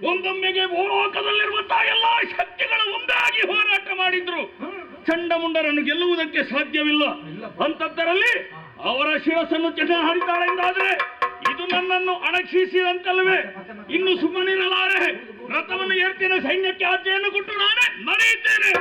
ಒಂದೊಮ್ಮೆಗೆ ಭೂಲೋಕದಲ್ಲಿರುವಂತಹ ಎಲ್ಲಾ ಶಕ್ತಿಗಳು ಒಂದಾಗಿ ಹೋರಾಟ ಮಾಡಿದ್ರು ಚಂಡಮುಂಡರನ್ನು ಗೆಲ್ಲುವುದಕ್ಕೆ ಸಾಧ್ಯವಿಲ್ಲ. ಅಂತದ್ದರಲ್ಲಿ ಅವರ ಶಿರಸ್ಸನ್ನು ಚೆನ್ನ ಹರಿತಾಳೆ ಎಂದಾದ್ರೆ ಇದು ನನ್ನನ್ನು ಅಣಕ್ಷಿಸಿದಂತಲ್ವೇ? ಇನ್ನು ಸುಮ್ಮನಿರಲಾರೆ. ರಥವನ್ನು ಏರ್ತಿನ ಸೈನ್ಯಕ್ಕೆ ಆಜ್ಞೆಯನ್ನು ಕೊಟ್ಟು ನಾನೇ ನಡೆಯುತ್ತೇನೆ.